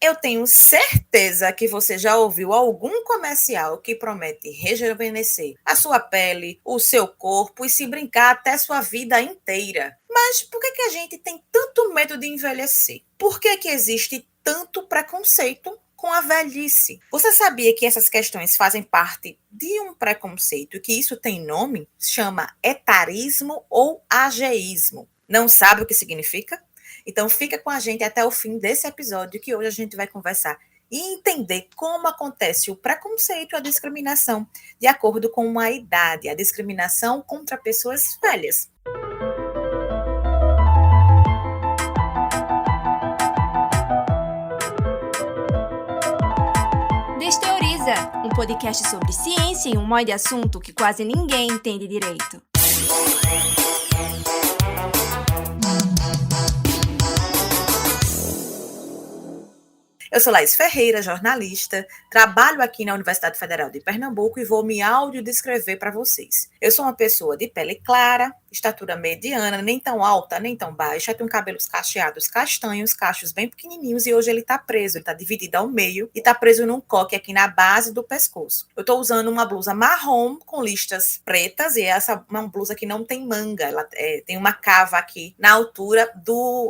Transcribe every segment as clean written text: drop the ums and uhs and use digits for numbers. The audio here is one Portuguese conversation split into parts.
Eu tenho certeza que você já ouviu algum comercial que promete rejuvenescer a sua pele, o seu corpo e, se brincar, até sua vida inteira. Mas por que a gente tem tanto medo de envelhecer? Por que existe tanto preconceito com a velhice? Você sabia que essas questões fazem parte de um preconceito e que isso tem nome? Se chama etarismo ou ageísmo. Não sabe o que significa? Então fica com a gente até o fim desse episódio, que hoje a gente vai conversar e entender como acontece o preconceito e a discriminação de acordo com a idade, a discriminação contra pessoas velhas. Desteoriza, um podcast sobre ciência e um monte de assunto que quase ninguém entende direito. Eu sou Laís Ferreira, jornalista, trabalho aqui na Universidade Federal de Pernambuco e vou me audiodescrever para vocês. Eu sou uma pessoa de pele clara, estatura mediana, nem tão alta, nem tão baixa, tenho cabelos cacheados castanhos, cachos bem pequenininhos e hoje ele está preso, ele está dividido ao meio e está preso num coque aqui na base do pescoço. Eu estou usando uma blusa marrom com listas pretas e essa é uma blusa que não tem manga, ela tem uma cava aqui na altura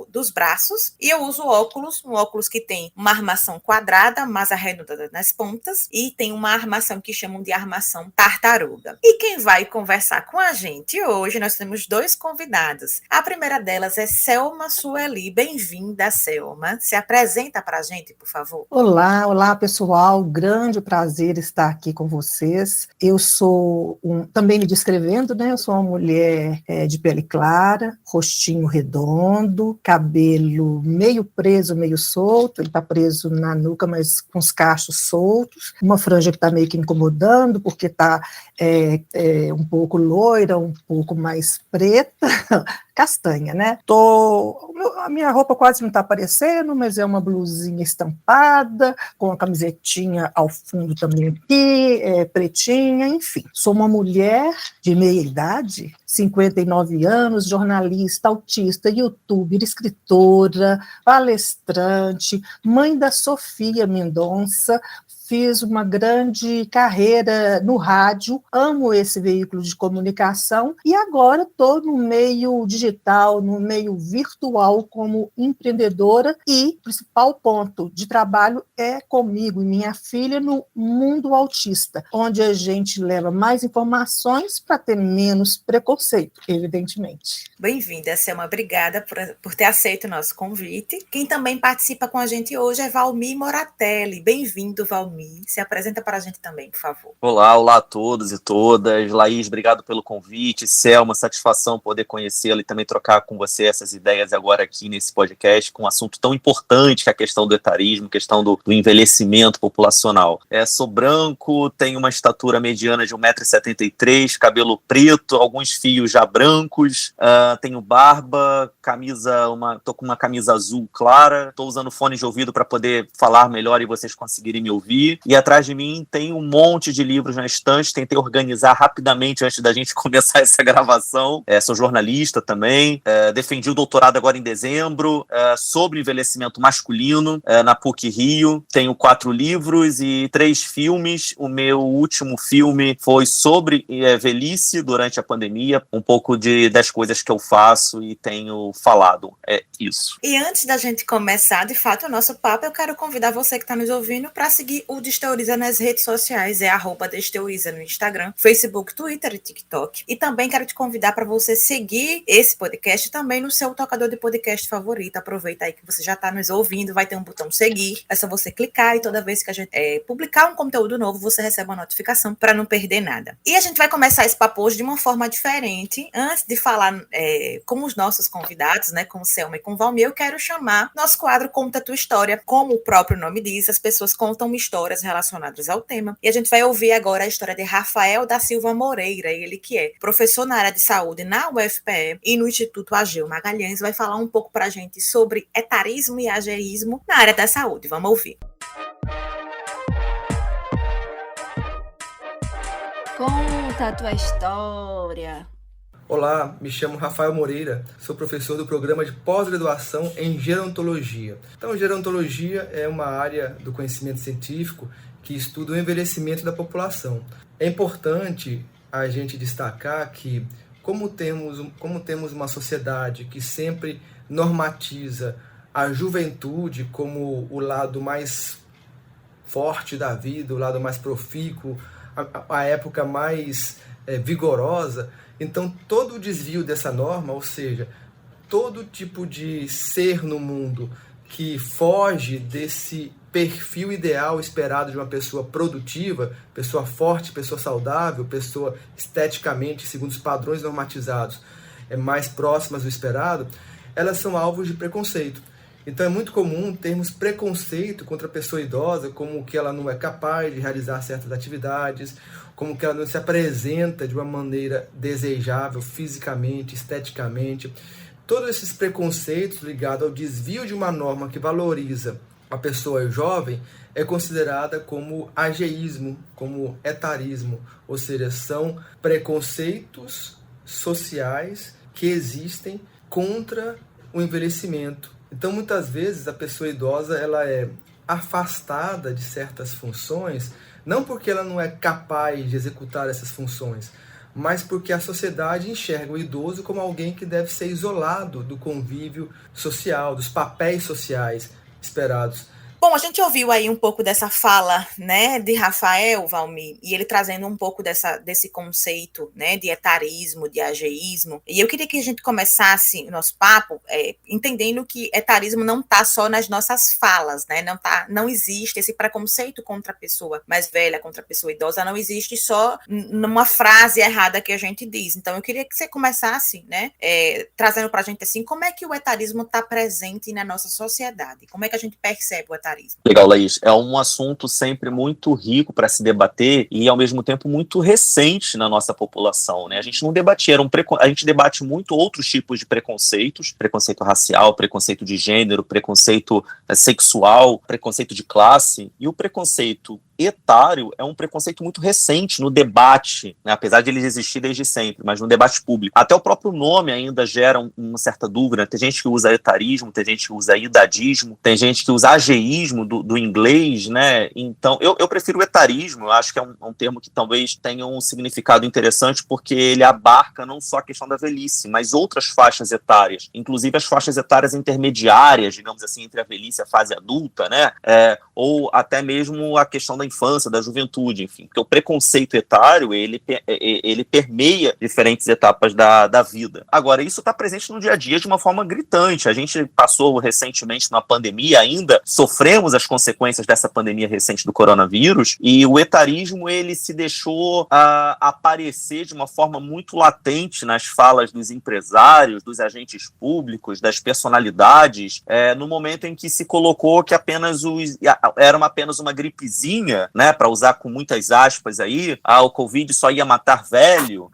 dos braços e eu uso um óculos que tem uma armação quadrada, mas arredondada nas pontas, e tem uma armação que chamam de armação tartaruga. E quem vai conversar com a gente hoje, nós temos dois convidados. A primeira delas é Selma Sueli. Bem-vinda, Selma. Se apresenta para a gente, por favor. Olá, pessoal. Grande prazer estar aqui com vocês. Eu sou, também me descrevendo, né? Eu sou uma mulher de pele clara, rostinho redondo, cabelo meio preso, meio solto. Ele está preso na nuca, mas com os cachos soltos, uma franja que está meio que incomodando, porque está um pouco loira, um pouco mais preta, castanha, né? A minha roupa quase não está aparecendo, mas é uma blusinha estampada, com a camisetinha ao fundo também aqui, pretinha, enfim. Sou uma mulher de meia idade, 59 anos, jornalista, autista, youtuber, escritora, palestrante, mãe da Sofia Mendonça. Fiz uma grande carreira no rádio, amo esse veículo de comunicação e agora estou no meio digital, no meio virtual como empreendedora e o principal ponto de trabalho é comigo e minha filha no Mundo Autista, onde a gente leva mais informações para ter menos preconceito, evidentemente. Bem-vinda, Selma. Obrigada por ter aceito o nosso convite. Quem também participa com a gente hoje é Valmir Moratelli. Bem-vindo, Valmir. Se apresenta para a gente também, por favor. Olá a todos e todas. Laís, obrigado pelo convite. Selma, satisfação poder conhecê-la e também trocar com você essas ideias agora aqui nesse podcast com um assunto tão importante que é a questão do etarismo, questão do envelhecimento populacional. Sou branco, tenho uma estatura mediana de 1,73 m, cabelo preto, alguns fios já brancos, tenho barba, tô com uma camisa azul clara, estou usando fone de ouvido para poder falar melhor e vocês conseguirem me ouvir. E atrás de mim tem um monte de livros na estante, tentei organizar rapidamente antes da gente começar essa gravação. Sou jornalista também, defendi o doutorado agora em dezembro, sobre envelhecimento masculino, na PUC Rio. Tenho 4 livros e 3 filmes. O meu último filme foi sobre velhice durante a pandemia, um pouco das coisas que eu faço e tenho falado. É isso. E antes da gente começar, de fato, o nosso papo, eu quero convidar você que está nos ouvindo para seguir o Desteoriza nas redes sociais, @Desteoriza no Instagram, Facebook, Twitter e TikTok. E também quero te convidar para você seguir esse podcast também no seu tocador de podcast favorito. Aproveita aí que você já está nos ouvindo, vai ter um botão seguir, é só você clicar e toda vez que a gente publicar um conteúdo novo, você recebe uma notificação para não perder nada. E a gente vai começar esse papo hoje de uma forma diferente. Antes de falar com os nossos convidados, né, com o Selma e com o Valmir, eu quero chamar nosso quadro Conta Tua História. Como o próprio nome diz, as pessoas contam histórias relacionadas ao tema. E a gente vai ouvir agora a história de Rafael da Silva Moreira, ele que é professor na área de saúde na UFPE e no Instituto Ageu Magalhães, vai falar um pouco para a gente sobre etarismo e ageísmo na área da saúde. Vamos ouvir. Conta a tua história. Olá, me chamo Rafael Moreira, sou professor do programa de pós-graduação em gerontologia. Então, gerontologia é uma área do conhecimento científico que estuda o envelhecimento da população. É importante a gente destacar que, como temos uma sociedade que sempre normatiza a juventude como o lado mais forte da vida, o lado mais profícuo, a época mais vigorosa, então todo o desvio dessa norma, ou seja, todo tipo de ser no mundo que foge desse perfil ideal esperado de uma pessoa produtiva, pessoa forte, pessoa saudável, pessoa esteticamente, segundo os padrões normatizados, mais próximas do esperado, elas são alvos de preconceito. Então é muito comum termos preconceito contra a pessoa idosa, como que ela não é capaz de realizar certas atividades, como que ela não se apresenta de uma maneira desejável fisicamente, esteticamente. Todos esses preconceitos ligados ao desvio de uma norma que valoriza a pessoa jovem é considerada como ageísmo, como etarismo, ou seja, são preconceitos sociais que existem contra o envelhecimento. Então, muitas vezes, a pessoa idosa ela é afastada de certas funções, não porque ela não é capaz de executar essas funções, mas porque a sociedade enxerga o idoso como alguém que deve ser isolado do convívio social, dos papéis sociais esperados. Bom, a gente ouviu aí um pouco dessa fala, né, de Rafael, Valmir, e ele trazendo um pouco desse conceito, né, de etarismo, de ageísmo. E eu queria que a gente começasse o nosso papo entendendo que etarismo não está só nas nossas falas, né, não existe esse preconceito contra a pessoa mais velha, contra a pessoa idosa, não existe só numa frase errada que a gente diz. Então, eu queria que você começasse, né, trazendo para a gente assim, como é que o etarismo está presente na nossa sociedade? Como é que a gente percebe o etarismo? Legal, Laís. É um assunto sempre muito rico para se debater e, ao mesmo tempo, muito recente na nossa população, né? A gente não debatia, a gente debate muito outros tipos de preconceitos, preconceito racial, preconceito de gênero, preconceito sexual, preconceito de classe, e o preconceito etário é um preconceito muito recente no debate, né? Apesar de ele existir desde sempre, mas no debate público. Até o próprio nome ainda gera uma certa dúvida. Tem gente que usa etarismo, tem gente que usa idadismo, tem gente que usa ageísmo do inglês, né? Então, eu prefiro o etarismo. Eu acho que é um termo que talvez tenha um significado interessante, porque ele abarca não só a questão da velhice, mas outras faixas etárias, inclusive as faixas etárias intermediárias, digamos assim, entre a velhice e a fase adulta, né? Ou até mesmo a questão da infância, da juventude, enfim, porque o preconceito etário, ele permeia diferentes etapas da vida. Agora, isso está presente no dia a dia de uma forma gritante. A gente passou recentemente na pandemia, ainda sofremos as consequências dessa pandemia recente do coronavírus, e o etarismo, ele se deixou aparecer de uma forma muito latente nas falas dos empresários, dos agentes públicos, das personalidades, no momento em que se colocou que era apenas uma gripezinha, né, para usar com muitas aspas aí, o Covid só ia matar velho,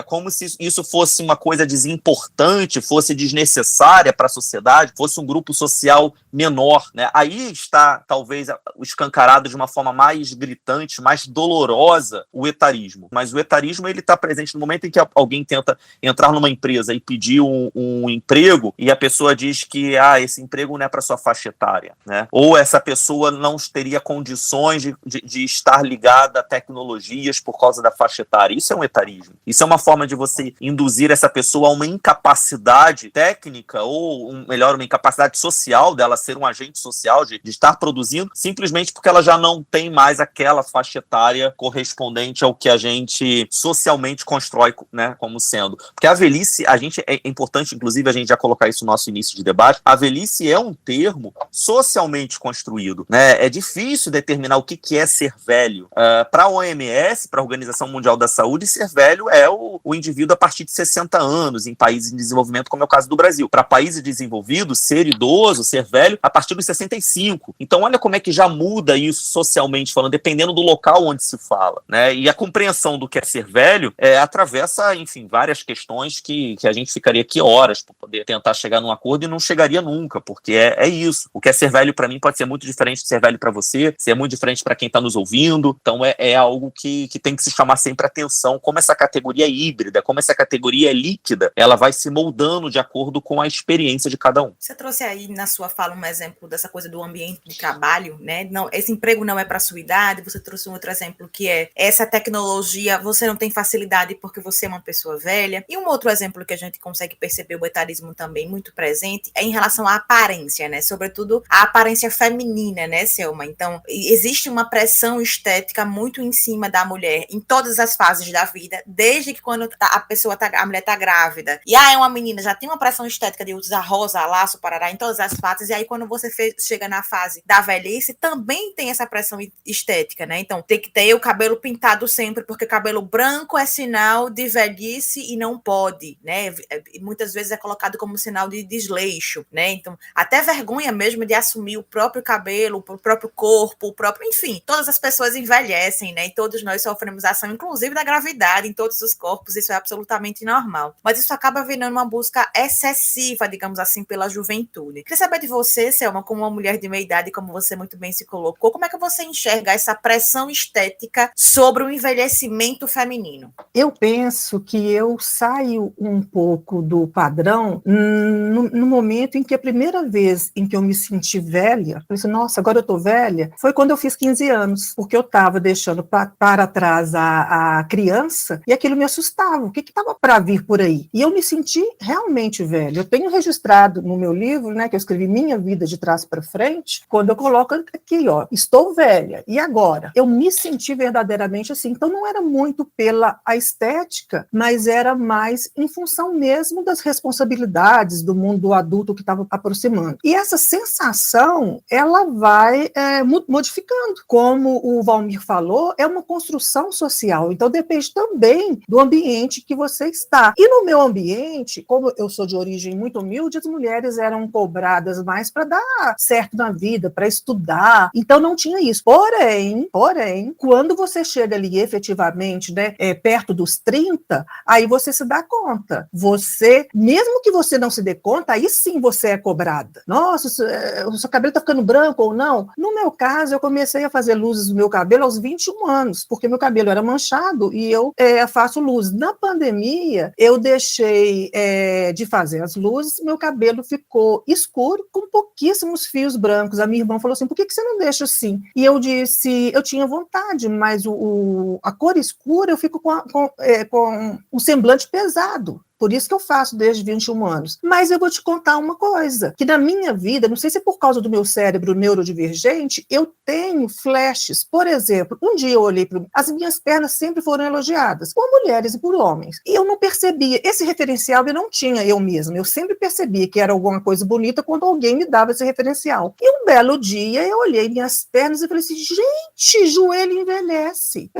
como se isso fosse uma coisa desimportante, fosse desnecessária para a sociedade, fosse um grupo social menor, né? Aí está, talvez, escancarado de uma forma mais gritante, mais dolorosa, o etarismo. Mas o etarismo, ele está presente no momento em que alguém tenta entrar numa empresa e pedir um emprego, e a pessoa diz que esse emprego não é para sua faixa etária, né? Ou essa pessoa não teria condições de estar ligada a tecnologias por causa da faixa etária. Isso é um etarismo. Isso é uma forma de você induzir essa pessoa a uma incapacidade técnica, ou, melhor, uma incapacidade social dela ser um agente social, de estar produzindo, simplesmente porque ela já não tem mais aquela faixa etária correspondente ao que a gente socialmente constrói, né, como sendo. Porque a velhice, é importante, inclusive, a gente já colocar isso no nosso início de debate, a velhice é um termo socialmente construído, né? É difícil determinar o que é ser velho. Para a OMS, para a Organização Mundial da Saúde, ser velho é o indivíduo a partir de 60 anos, em países em desenvolvimento, como é o caso do Brasil. Para países desenvolvidos, ser idoso, ser velho, a partir dos 65. Então, olha como é que já muda isso socialmente falando, dependendo do local onde se fala, né? E a compreensão do que é ser velho atravessa, enfim, várias questões que a gente ficaria aqui horas para poder tentar chegar num acordo e não chegaria nunca, porque é isso. O que é ser velho para mim pode ser muito diferente de ser velho para você, ser muito diferente para quem está nos ouvindo. Então, é algo que tem que se chamar sempre atenção atenção como essa categoria é híbrida, como essa categoria é líquida, ela vai se moldando de acordo com a experiência de cada um. Você trouxe aí na sua fala um exemplo dessa coisa do ambiente de trabalho, né? Não, esse emprego não é para sua idade. Você trouxe um outro exemplo que é essa tecnologia, você não tem facilidade porque você é uma pessoa velha. E um outro exemplo que a gente consegue perceber o etarismo também muito presente é em relação à aparência, né? Sobretudo a aparência feminina, né, Selma? Então, existe uma pressão estética muito em cima da mulher em todas as fases da vida, desde que quando a mulher tá grávida. E é uma menina, já tem uma pressão estética de usar rosa, laço, parará, em todas as fases. E aí quando você chega na fase da velhice, também tem essa pressão estética, né? Então, tem que ter o cabelo pintado sempre, porque cabelo branco é sinal de velhice e não pode, né? E muitas vezes é colocado como sinal de desleixo, né? Então, até vergonha mesmo de assumir o próprio cabelo, o próprio corpo, enfim, todas as pessoas envelhecem, né? E todos nós sofremos ação, inclusive da gravidade, em todos os corpos, isso é absolutamente normal. Mas isso acaba virando uma busca excessiva, digamos assim, pela juventude. Queria saber de você, Selma, como uma mulher de meia idade, como você muito bem se colocou, como é que você enxerga essa pressão estética sobre o envelhecimento feminino? Eu penso que eu saio um pouco do padrão no momento em que a primeira vez em que eu me senti velha, eu disse, nossa, agora eu tô velha, foi quando eu fiz 15 anos, porque eu estava deixando para trás a criança e aquilo me assustava. O que estava para vir por aí? E eu me senti realmente velha. Eu tenho registrado no meu livro, né, que eu escrevi Minha Vida de Trás para Frente, quando eu coloco aqui, ó, estou velha. E agora? Eu me senti verdadeiramente assim. Então não era muito pela a estética, mas era mais em função mesmo das responsabilidades do mundo adulto que estava aproximando. E essa sensação, ela vai modificando. Como o Valmir falou, é uma construção social. Então depende também do ambiente que você está. E no meu ambiente, como eu sou de origem muito humilde, as mulheres eram cobradas mais para dar certo na vida, para estudar. Então não tinha isso. Porém, quando você chega ali efetivamente, né, perto dos 30, aí você se dá conta. Você, mesmo que você não se dê conta, aí sim você é cobrada. Nossa, o seu cabelo está ficando branco ou não? No meu caso, eu comecei a fazer luzes no meu cabelo aos 21 anos, porque meu cabelo era manchado e eu faço luzes. Na pandemia, eu deixei de fazer as luzes, meu cabelo ficou escuro, com pouquíssimos fios brancos. A minha irmã falou assim, por que você não deixa assim? E eu disse, eu tinha vontade, mas a cor escura eu fico com um semblante pesado. Por isso que eu faço desde 21 anos. Mas eu vou te contar uma coisa, que na minha vida, não sei se é por causa do meu cérebro neurodivergente, eu tenho flashes. Por exemplo, um dia eu olhei para as minhas pernas sempre foram elogiadas, por mulheres e por homens. E eu não percebia, esse referencial eu não tinha eu mesma. Eu sempre percebia que era alguma coisa bonita quando alguém me dava esse referencial. E um belo dia eu olhei minhas pernas e falei assim, gente, joelho envelhece.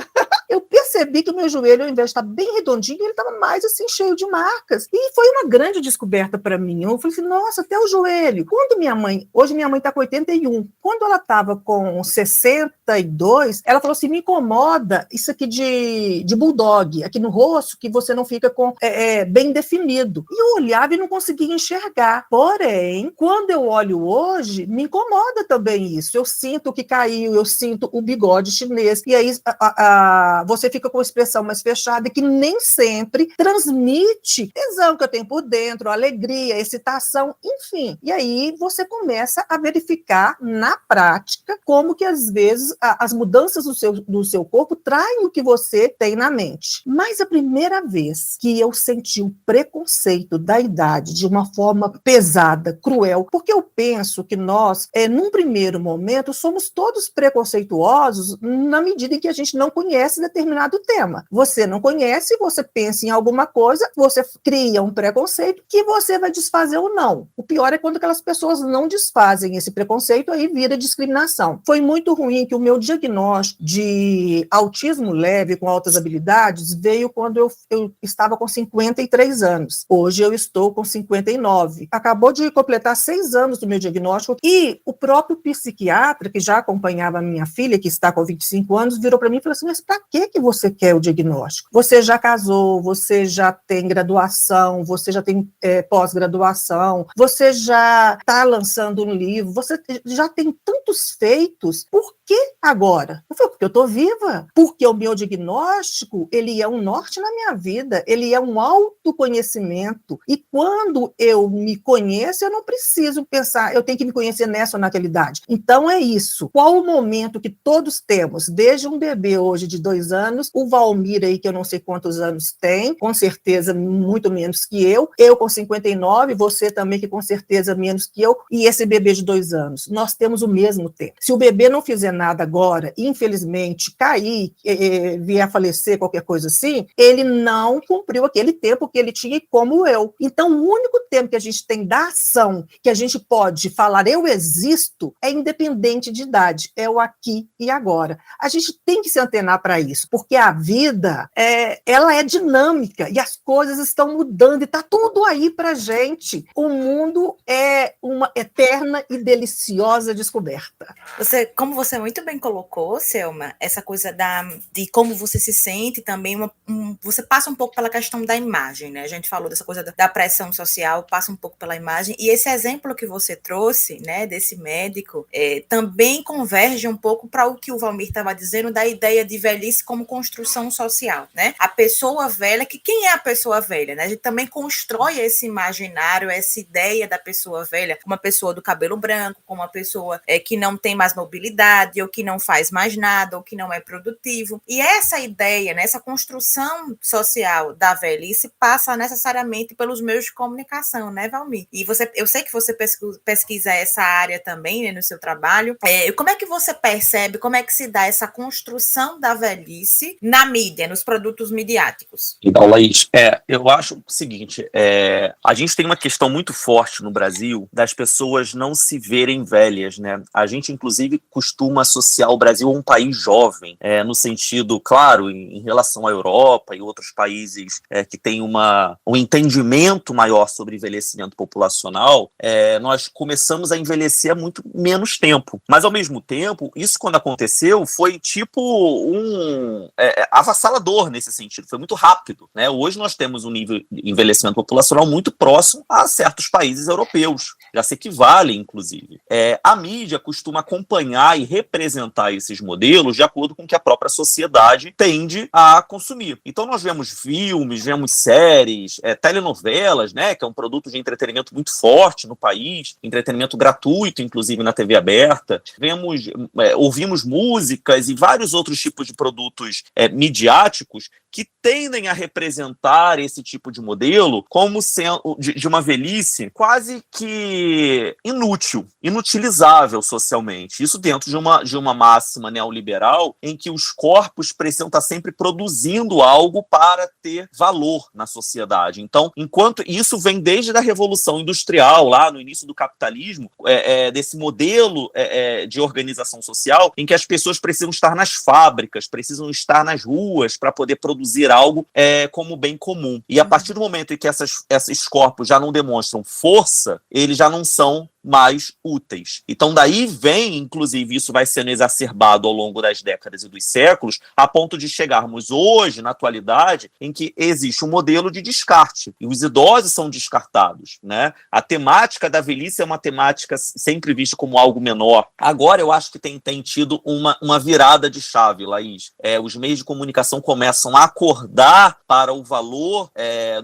Eu percebi que o meu joelho, ao invés de estar bem redondinho, ele estava mais assim, cheio de marcas. E foi uma grande descoberta para mim. Eu falei assim, nossa, até o joelho. Hoje minha mãe está com 81. Quando ela estava com 62, ela falou assim, me incomoda isso aqui de bulldog, aqui no rosto, que você não fica bem definido. E eu olhava e não conseguia enxergar. Porém, quando eu olho hoje, me incomoda também isso. Eu sinto que caiu, eu sinto o bigode chinês. E aí você fica com a expressão mais fechada, que nem sempre transmite tesão que eu tenho por dentro, alegria, excitação, enfim. E aí você começa a verificar na prática como que às vezes as mudanças do seu corpo traem o que você tem na mente. Mas a primeira vez que eu senti o preconceito da idade de uma forma pesada, cruel, porque eu penso que nós, num primeiro momento, somos todos preconceituosos na medida em que a gente não conhece determinado tema. Você não conhece, você pensa em alguma coisa, você cria um preconceito que você vai desfazer ou não. O pior é quando aquelas pessoas não desfazem esse preconceito, aí vira discriminação. Foi muito ruim que o meu diagnóstico de autismo leve com altas habilidades veio quando eu estava com 53 anos. Hoje eu estou com 59. Acabou de completar 6 anos do meu diagnóstico e o próprio psiquiatra, que já acompanhava a minha filha, que está com 25 anos, virou para mim e falou assim, mas para que você quer o diagnóstico? Você já casou, você já tem graduação, você já tem pós-graduação, você já está lançando um livro, você já tem tantos feitos, por quê agora? Eu falei, porque eu estou viva, porque o meu diagnóstico, ele é um norte na minha vida, ele é um autoconhecimento, e quando eu me conheço, eu não preciso pensar, eu tenho que me conhecer nessa ou naquela idade. Então é isso. Qual o momento que todos temos, desde um bebê hoje de 2 anos, o Valmir aí, que eu não sei quantos anos tem, com certeza muito menos que eu com 59, você também que com certeza menos que eu, e esse bebê de 2 anos. Nós temos o mesmo tempo. Se o bebê não fizer nada agora, infelizmente, cair, vier a falecer, qualquer coisa assim, ele não cumpriu aquele tempo que ele tinha como eu. Então, o único tempo que a gente tem da ação, que a gente pode falar eu existo, é independente de idade, é o aqui e agora. A gente tem que se antenar para isso, porque a vida, ela é dinâmica e as coisas estão mudando e está tudo aí para a gente. O mundo é uma eterna e deliciosa descoberta. Como você muito bem colocou, Selma, essa coisa de como você se sente também, você passa um pouco pela questão da imagem, né? A gente falou dessa coisa da pressão social, passa um pouco pela imagem, e esse exemplo que você trouxe, né, desse médico, também converge um pouco para o que o Valmir estava dizendo da ideia de velhice como construção social, né? A pessoa velha, quem é a pessoa velha, né? A gente também constrói esse imaginário, essa ideia da pessoa velha, uma pessoa do cabelo branco, como uma pessoa que não tem mais mobilidade, ou que não faz mais nada, ou que não é produtivo. E essa ideia, né, essa construção social da velhice passa necessariamente pelos meios de comunicação, né, Valmir? E eu sei que você pesquisa essa área também, né, no seu trabalho. Como é que você percebe, como é que se dá essa construção da velhice na mídia, nos produtos midiáticos? Então, Laís, eu acho o seguinte, a gente tem uma questão muito forte no Brasil das pessoas não se verem velhas, né? A gente, inclusive, costuma associar o Brasil a um país jovem, no sentido, claro, em relação à Europa e outros países que têm um entendimento maior sobre envelhecimento populacional, nós começamos a envelhecer há muito menos tempo. Mas, ao mesmo tempo, isso quando aconteceu foi tipo avassalador nesse sentido, foi muito rápido, né? Hoje nós temos um nível de envelhecimento populacional muito próximo a certos países europeus, já se equivalem, inclusive. A mídia costuma acompanhar e representar esses modelos de acordo com o que a própria sociedade tende a consumir. Então nós vemos filmes, vemos séries, telenovelas, né, que é um produto de entretenimento muito forte no país, entretenimento gratuito, inclusive na TV aberta. Ouvimos músicas e vários outros tipos de produtos midiáticos que tendem a representar esse tipo de modelo como sendo de uma velhice quase que inutilizável socialmente. Isso dentro de uma máxima neoliberal em que os corpos precisam estar sempre produzindo algo para ter valor na sociedade. Então, enquanto isso vem desde a Revolução Industrial, lá no início do capitalismo, desse modelo de organização social em que as pessoas precisam estar nas fábricas, precisam estar nas ruas para poder produzir algo como bem comum. E a partir do momento em que esses corpos já não demonstram força, eles já não são mais úteis. Então daí vem, inclusive, isso vai sendo exacerbado ao longo das décadas e dos séculos, a ponto de chegarmos hoje, na atualidade, em que existe um modelo de descarte, e os idosos são descartados, né? A temática da velhice é uma temática sempre vista como algo menor. Agora eu acho que tem tido uma virada de chave, Laís. Os meios de comunicação começam a acordar para o valor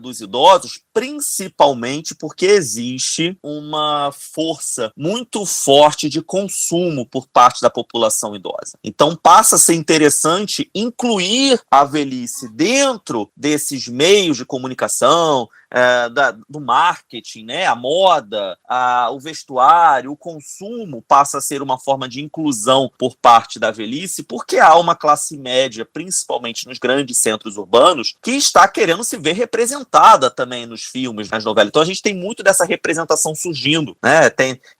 dos idosos, principalmente porque existe uma força muito forte de consumo por parte da população idosa. Então passa a ser interessante incluir a velhice dentro desses meios de comunicação, do marketing, né? A moda, o vestuário, o consumo passa a ser uma forma de inclusão por parte da velhice, porque há uma classe média, principalmente nos grandes centros urbanos, que está querendo se ver representada também nos filmes, nas novelas. Então a gente tem muito dessa representação surgindo, né?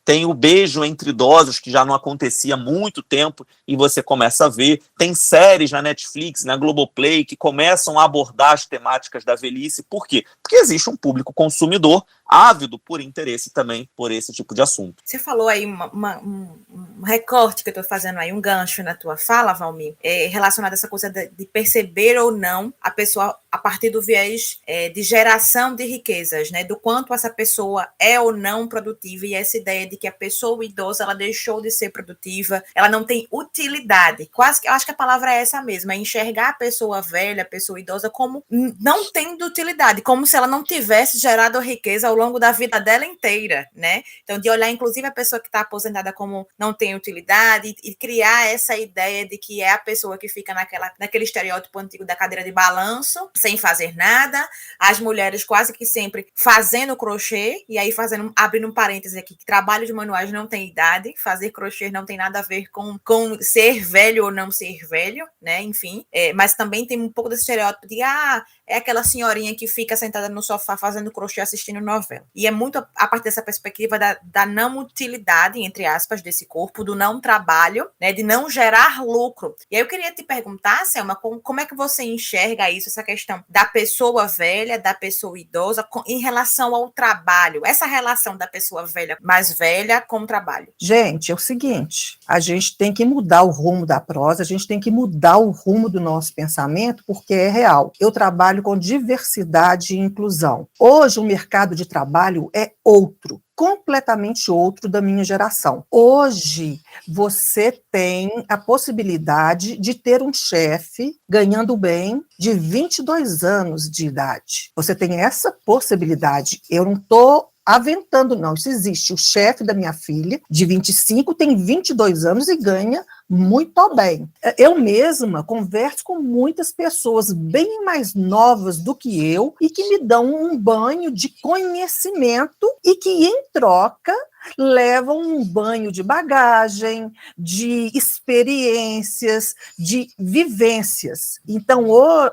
Tem o beijo entre idosos, que já não acontecia há muito tempo, e você começa a ver. Tem séries na Netflix, na Globoplay, que começam a abordar as temáticas da velhice. Por quê? Porque existe um público consumidor ávido por interesse também por esse tipo de assunto. Você falou aí um recorte que eu estou fazendo aí, um gancho na tua fala, Valmir, relacionado a essa coisa de perceber ou não a pessoa a partir do viés de geração de riquezas, né? Do quanto essa pessoa é ou não produtiva, e essa ideia de que a pessoa idosa, ela deixou de ser produtiva, ela não tem utilidade. Quase que eu acho que a palavra é essa mesma, é enxergar a pessoa velha, a pessoa idosa, como não tendo utilidade, como se ela não tivesse gerado riqueza ao longo da vida dela inteira, né? Então, de olhar, inclusive, a pessoa que está aposentada como não tem utilidade e criar essa ideia de que é a pessoa que fica naquele estereótipo antigo da cadeira de balanço, sem fazer nada, as mulheres quase que sempre fazendo crochê, e aí abrindo um parêntese aqui, que trabalho de manuais não tem idade, fazer crochê não tem nada a ver com ser velho ou não ser velho, né? Enfim, mas também tem um pouco desse estereótipo de é aquela senhorinha que fica sentada no sofá fazendo crochê assistindo novela. E é muito a partir dessa perspectiva da não utilidade, entre aspas, desse corpo, do não trabalho, né, de não gerar lucro. E aí eu queria te perguntar, Selma, como é que você enxerga isso, essa questão da pessoa velha, da pessoa idosa, em relação ao trabalho, essa relação da pessoa velha, mais velha, com o trabalho? Gente, é o seguinte, a gente tem que mudar o rumo da prosa, a gente tem que mudar o rumo do nosso pensamento, porque é real. Eu trabalho com diversidade e inclusão. Hoje o mercado de trabalho é outro, completamente outro da minha geração. Hoje, você tem a possibilidade de ter um chefe ganhando bem de 22 anos de idade. Você tem essa possibilidade. Eu não estou aventando, não. Isso existe. O chefe da minha filha, de 25, tem 22 anos e ganha muito bem. Eu mesma converso com muitas pessoas bem mais novas do que eu e que me dão um banho de conhecimento e que, em troca, levam um banho de bagagem, de experiências, de vivências. Então,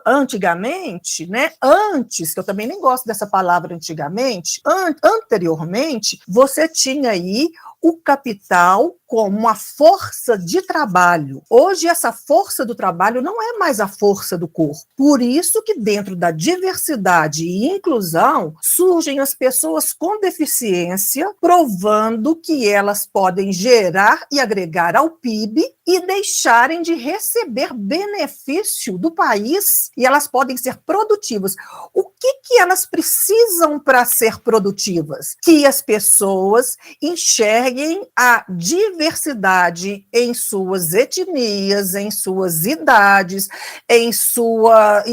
antigamente, né, antes, que eu também nem gosto dessa palavra antigamente, anteriormente, você tinha aí o capital como uma força de trabalho. Hoje, essa força do trabalho não é mais a força do corpo. Por isso que dentro da diversidade e inclusão, surgem as pessoas com deficiência, provando que elas podem gerar e agregar ao PIB e deixarem de receber benefício do país, e elas podem ser produtivas. O que elas precisam para ser produtivas? Que as pessoas enxerguem a diversidade em suas etnias, em suas idades, em suas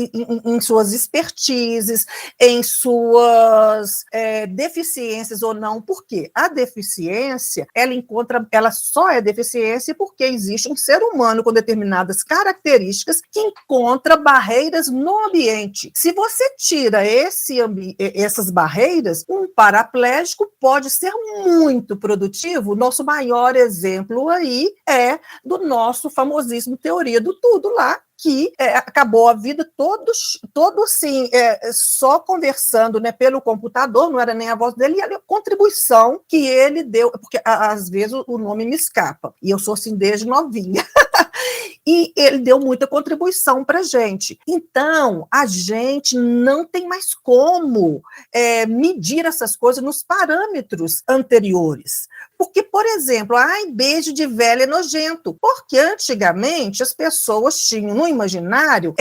expertises, em suas deficiências ou não. Por quê? A deficiência, ela só é deficiência porque existe um ser humano com determinadas características que encontra barreiras no ambiente. Se você tira essas barreiras, um paraplégico pode ser muito produtivo. Nosso maior exemplo aí é do nosso famosíssimo Teoria do Tudo lá, que acabou a vida todo assim, só conversando, né, pelo computador, não era nem a voz dele, e a contribuição que ele deu, porque às vezes o nome me escapa, e eu sou assim desde novinha. E ele deu muita contribuição para a gente. Então, a gente não tem mais como medir essas coisas nos parâmetros anteriores. Porque, por exemplo, beijo de velho é nojento. Porque antigamente as pessoas tinham no imaginário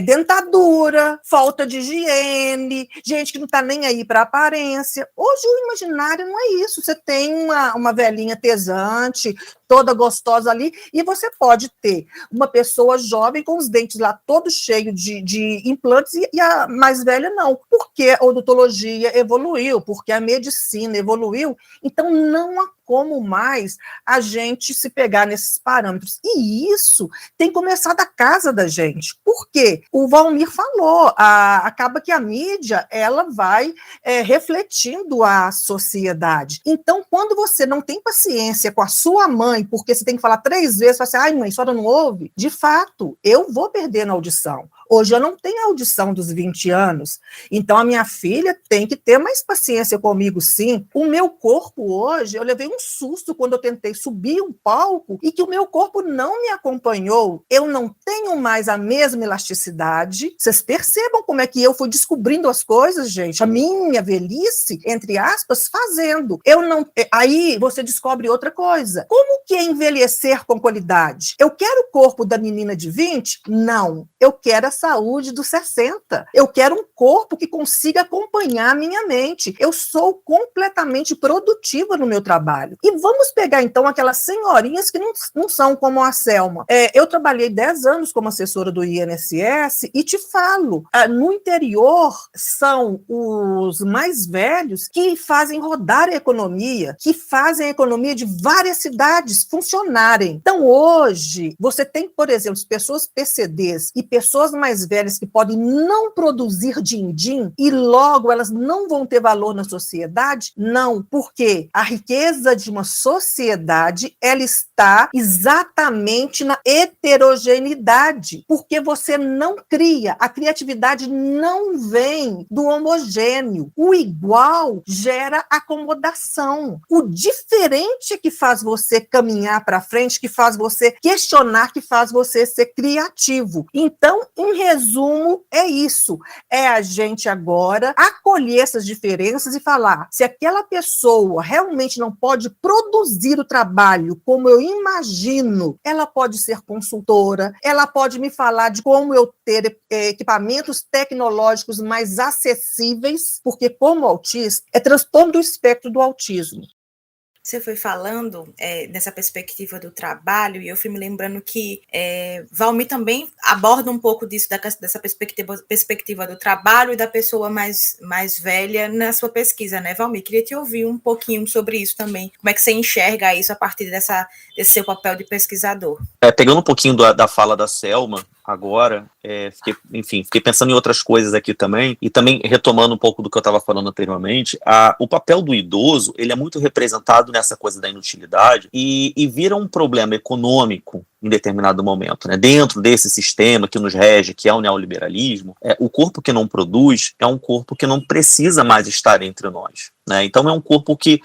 dentadura, falta de higiene, gente que não está nem aí para a aparência. Hoje o imaginário não é isso. Você tem uma velhinha tesante, toda gostosa ali, e você pode ter uma pessoa jovem com os dentes lá todos cheios de implantes e a mais velha não, porque a odontologia evoluiu, porque a medicina evoluiu, então não há como mais a gente se pegar nesses parâmetros. E isso tem que começar da casa da gente. Por quê? O Valmir falou, acaba que a mídia ela vai refletindo a sociedade. Então, quando você não tem paciência com a sua mãe, porque você tem que falar 3 vezes, você fala assim, mãe, a senhora não ouve? De fato, eu vou perder na audição. Hoje eu não tenho a audição dos 20 anos, então a minha filha tem que ter mais paciência comigo, sim. O meu corpo hoje, eu levei um susto quando eu tentei subir um palco e que o meu corpo não me acompanhou. Eu não tenho mais a mesma elasticidade. Vocês percebam como é que eu fui descobrindo as coisas, gente. A minha velhice, entre aspas, fazendo. Aí você descobre outra coisa. Como que é envelhecer com qualidade? Eu quero o corpo da menina de 20? Não. Eu quero a saúde dos 60. Eu quero um corpo que consiga acompanhar a minha mente. Eu sou completamente produtiva no meu trabalho. E vamos pegar, então, aquelas senhorinhas que não são como a Selma. Eu trabalhei 10 anos como assessora do INSS e te falo, no interior são os mais velhos que fazem rodar a economia, que fazem a economia de várias cidades funcionarem. Então, hoje, você tem, por exemplo, pessoas PCDs e pessoas mais velhas que podem não produzir din-din e logo elas não vão ter valor na sociedade? Não, porque a riqueza de uma sociedade, ela está exatamente na heterogeneidade, porque você não cria, a criatividade não vem do homogêneo. O igual gera acomodação. O diferente é que faz você caminhar para frente, que faz você questionar, que faz você ser criativo. Então, em resumo, é isso. É a gente agora acolher essas diferenças e falar, se aquela pessoa realmente não pode produzir o trabalho como eu imagino, ela pode ser consultora, ela pode me falar de como eu ter equipamentos tecnológicos mais acessíveis, porque como autista, é transtorno do espectro do autismo. Você foi falando nessa perspectiva do trabalho, e eu fui me lembrando que Valmir também aborda um pouco disso, dessa perspectiva do trabalho e da pessoa mais velha na sua pesquisa, né, Valmir? Queria te ouvir um pouquinho sobre isso também. Como é que você enxerga isso a partir desse seu papel de pesquisador? Pegando um pouquinho da fala da Selma, agora, fiquei pensando em outras coisas aqui também, e também retomando um pouco do que eu estava falando anteriormente, o papel do idoso, ele é muito representado nessa coisa da inutilidade e vira um problema econômico em determinado momento, né? Dentro desse sistema que nos rege, que é o neoliberalismo, o corpo que não produz é um corpo que não precisa mais estar entre nós, né? Então é um corpo que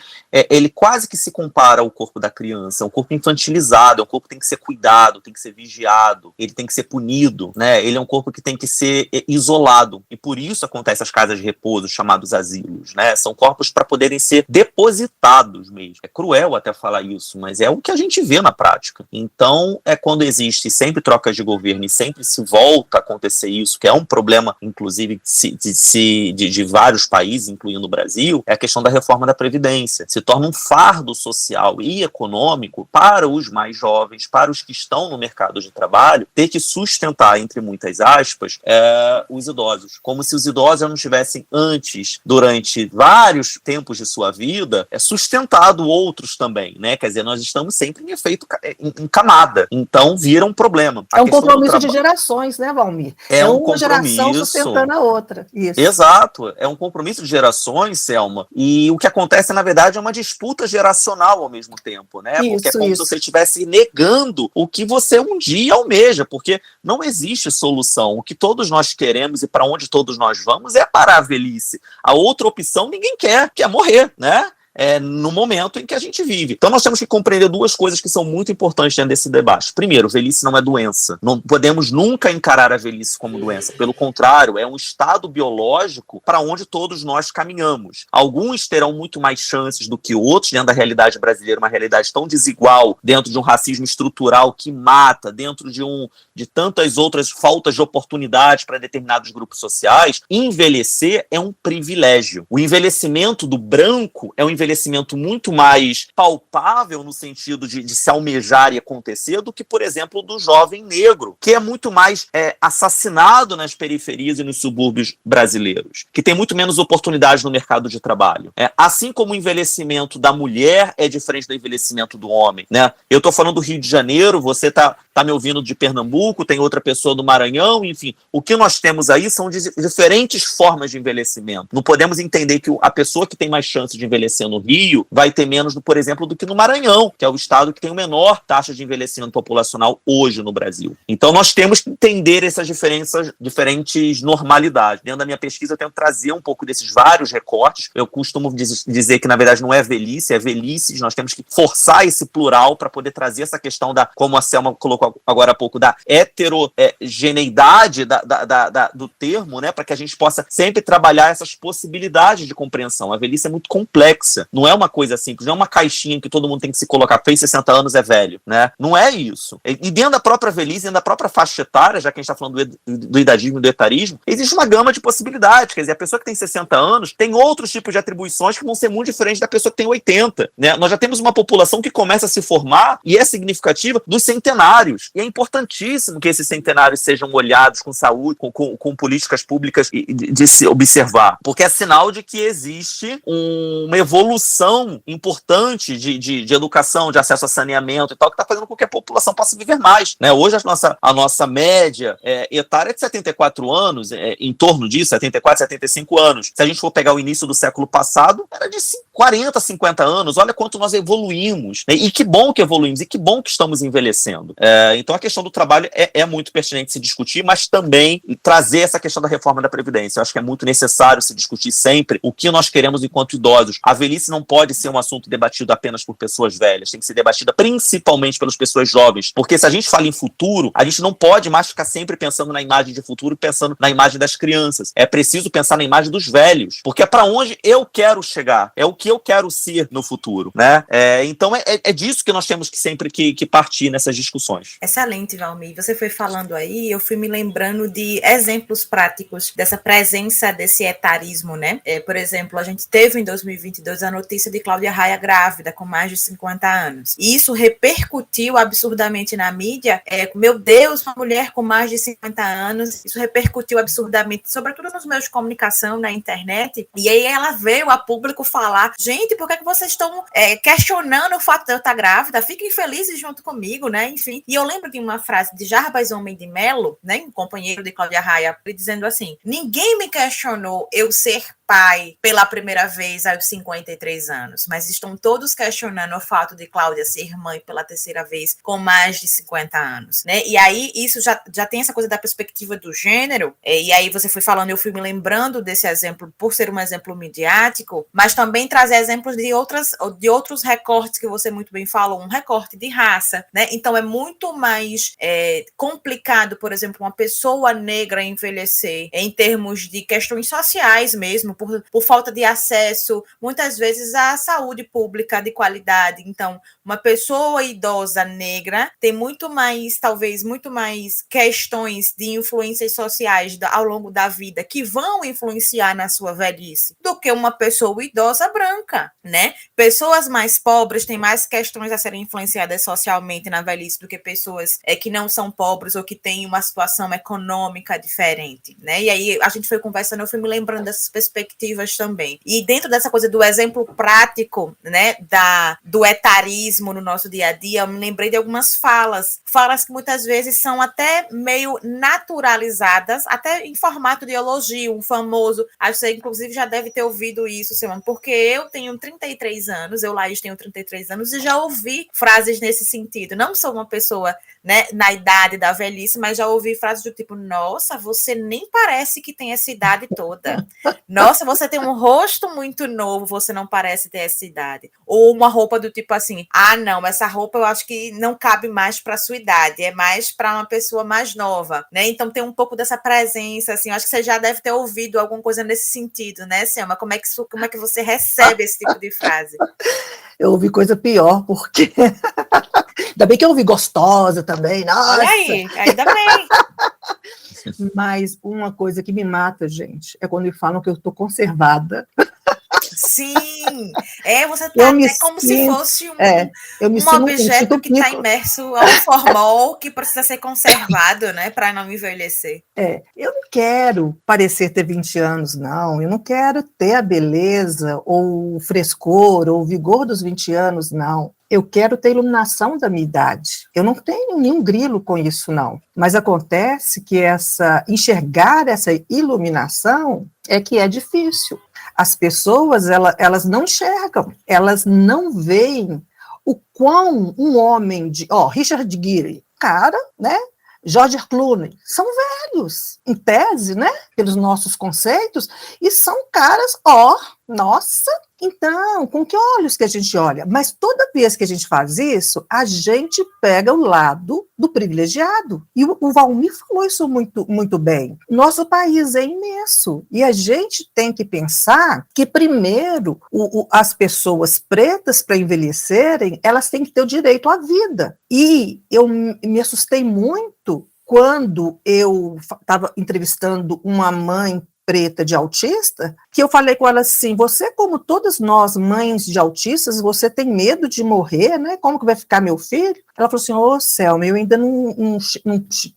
ele quase que se compara ao corpo da criança, é um corpo infantilizado, é um corpo que tem que ser cuidado, tem que ser vigiado, ele tem que ser punido, né? Ele é um corpo que tem que ser isolado, e por isso acontecem as casas de repouso, chamados asilos, né? São corpos para poderem ser depositados mesmo. É cruel até falar isso, mas é o que a gente vê na prática. Então, quando existe sempre trocas de governo e sempre se volta a acontecer isso, que é um problema, inclusive, de vários países, incluindo o Brasil, é a questão da reforma da Previdência. Se torna um fardo social e econômico para os mais jovens, para os que estão no mercado de trabalho, ter que sustentar, entre muitas aspas, os idosos. Como se os idosos não tivessem antes, durante vários tempos de sua vida, sustentado outros também, né? Quer dizer, nós estamos sempre em efeito em camada. Então, vira um problema. É um compromisso de gerações, né, Valmir? É um uma geração sustentando a outra. Isso. Exato. É um compromisso de gerações, Selma. E o que acontece, na verdade, é uma disputa geracional ao mesmo tempo, né? Porque é como se você estivesse negando o que você um dia almeja, porque não existe solução. O que todos nós queremos e para onde todos nós vamos é parar a velhice. A outra opção ninguém quer, que é morrer, né? No momento em que a gente vive. Então nós temos que compreender duas coisas que são muito importantes dentro desse debate. Primeiro, velhice não é doença. Não podemos nunca encarar a velhice como doença. Pelo contrário, é um estado biológico para onde todos nós caminhamos. Alguns terão muito mais chances do que outros dentro da realidade brasileira, uma realidade tão desigual, dentro de um racismo estrutural que mata, dentro de tantas outras faltas de oportunidades para determinados grupos sociais. Envelhecer é um privilégio. O envelhecimento do branco é um envelhecimento muito mais palpável no sentido de se almejar e acontecer do que, por exemplo, do jovem negro, que é muito mais assassinado nas periferias e nos subúrbios brasileiros, que tem muito menos oportunidades no mercado de trabalho. Assim como o envelhecimento da mulher é diferente do envelhecimento do homem, né? Eu estou falando do Rio de Janeiro, você tá está me ouvindo de Pernambuco, tem outra pessoa do Maranhão, enfim. O que nós temos aí são diferentes formas de envelhecimento. Não podemos entender que a pessoa que tem mais chance de envelhecer no Rio vai ter menos, por exemplo, do que no Maranhão, que é o estado que tem a menor taxa de envelhecimento populacional hoje no Brasil. Então nós temos que entender essas diferentes normalidades. Dentro da minha pesquisa eu tento trazer um pouco desses vários recortes. Eu costumo dizer que na verdade não é velhice, é velhices. Nós temos que forçar esse plural para poder trazer essa questão da, como a Selma colocou agora há pouco, da heterogeneidade do termo, né, para que a gente possa sempre trabalhar essas possibilidades de compreensão. A velhice é muito complexa, não é uma coisa simples, não é uma caixinha que todo mundo tem que se colocar, fez 60 anos é velho, né? Não é isso. E dentro da própria velhice, dentro da própria faixa etária, já que a gente está falando do idadismo e do etarismo, existe uma gama de possibilidades, quer dizer, a pessoa que tem 60 anos tem outros tipos de atribuições que vão ser muito diferentes da pessoa que tem 80, né? Nós já temos uma população que começa a se formar, e é significativa, dos centenários, e é importantíssimo que esses centenários sejam olhados com saúde, com políticas públicas de se observar, porque é sinal de que existe uma evolução importante de educação, de acesso a saneamento e tal, que está fazendo com que a população possa viver mais, né? Hoje a nossa média etária é de 74 anos, em torno disso, 74, 75 anos. Se a gente for pegar o início do século passado, era de 40, 50 anos. Olha quanto nós evoluímos, né? E que bom que evoluímos, e que bom que estamos envelhecendo. Então a questão do trabalho é muito pertinente se discutir, mas também trazer essa questão da reforma da Previdência. Eu acho que é muito necessário se discutir sempre o que nós queremos enquanto idosos. A velhice não pode ser um assunto debatido apenas por pessoas velhas, tem que ser debatida principalmente pelas pessoas jovens, porque se a gente fala em futuro, a gente não pode mais ficar sempre pensando na imagem de futuro, pensando na imagem das crianças. É preciso pensar na imagem dos velhos, porque é para onde eu quero chegar, é o que eu quero ser no futuro, né? Então é disso que nós temos que sempre que partir nessas discussões. Excelente, Valmir. Você foi falando aí, eu fui me lembrando de exemplos práticos dessa presença desse etarismo, né? Por exemplo, a gente teve em 2022 a notícia de Cláudia Raia grávida, com mais de 50 anos. E isso repercutiu absurdamente na mídia. Meu Deus, uma mulher com mais de 50 anos. Isso repercutiu absurdamente, sobretudo nos meios de comunicação, na internet. E aí ela veio a público falar: gente, por que vocês estão questionando o fato de eu estar grávida? Fiquem felizes junto comigo, né? Enfim. E eu lembro de uma frase de Jarbas Homem de Melo, né, um companheiro de Cláudia Raia, dizendo assim: ninguém me questionou eu ser pai pela primeira vez aos 53 anos, mas estão todos questionando o fato de Cláudia ser mãe pela terceira vez com mais de 50 anos, né? E aí isso já tem essa coisa da perspectiva do gênero, e aí você foi falando, eu fui me lembrando desse exemplo por ser um exemplo midiático, mas também trazer exemplos de outros recortes que você muito bem falou, um recorte de raça, né? Então é muito mais complicado, por exemplo, uma pessoa negra envelhecer em termos de questões sociais mesmo, por falta de acesso, muitas vezes, à saúde pública de qualidade. Então, uma pessoa idosa negra tem talvez muito mais questões de influências sociais ao longo da vida que vão influenciar na sua velhice do que uma pessoa idosa branca, né? Pessoas mais pobres têm mais questões a serem influenciadas socialmente na velhice do que pessoas que não são pobres ou que têm uma situação econômica diferente, né? E aí a gente foi conversando, eu fui me lembrando dessas perspectivas também. E dentro dessa coisa do exemplo prático, né, do etarismo no nosso dia a dia, eu me lembrei de algumas falas que muitas vezes são até meio naturalizadas, até em formato de elogio, um famoso, acho que você inclusive já deve ter ouvido isso, Simone, porque eu tenho 33 anos, eu, Laís, tenho 33 anos e já ouvi frases nesse sentido. Não sou uma pessoa, né, na idade da velhice, mas já ouvi frases do tipo: nossa, você nem parece que tem essa idade toda. Nossa, você tem um rosto muito novo, você não parece ter essa idade. Ou uma roupa do tipo assim: ah, não, essa roupa eu acho que não cabe mais para sua idade, é mais para uma pessoa mais nova, né? Então tem um pouco dessa presença, assim, eu acho que você já deve ter ouvido alguma coisa nesse sentido, né, Selma? Como é que você recebe esse tipo de frase? Eu ouvi coisa pior, porque... Ainda bem que eu ouvi gostosa também, nossa! Olha aí, ainda bem! Mas uma coisa que me mata, gente, é quando me falam que eu estou conservada. Sim, você Eu tá me até como se sinto, fosse eu me um sinto objeto que está pico. imerso a um formol que precisa ser conservado, né, para não envelhecer. Eu não quero parecer ter 20 anos, não. Eu não quero ter a beleza, ou o frescor, ou o vigor dos 20 anos, não. Eu quero ter a iluminação da minha idade. Eu não tenho nenhum grilo com isso, não. Mas acontece que enxergar essa iluminação é que é difícil. As pessoas, elas não enxergam, elas não veem o quão um homem Richard Gere, cara, né? George Clooney, são velhos, em tese, né, pelos nossos conceitos, e são caras, nossa, então, com que olhos que a gente olha? Mas toda vez que a gente faz isso, a gente pega o lado do privilegiado. E o Valmir falou isso muito, muito bem. Nosso país é imenso, e a gente tem que pensar que, primeiro, as pessoas pretas, para envelhecerem, elas têm que ter o direito à vida. E eu me assustei muito quando eu estava entrevistando uma mãe preta de autista, que eu falei com ela assim, você, como todas nós, mães de autistas, você tem medo de morrer, né? Como que vai ficar meu filho? Ela falou assim, Selma, eu ainda não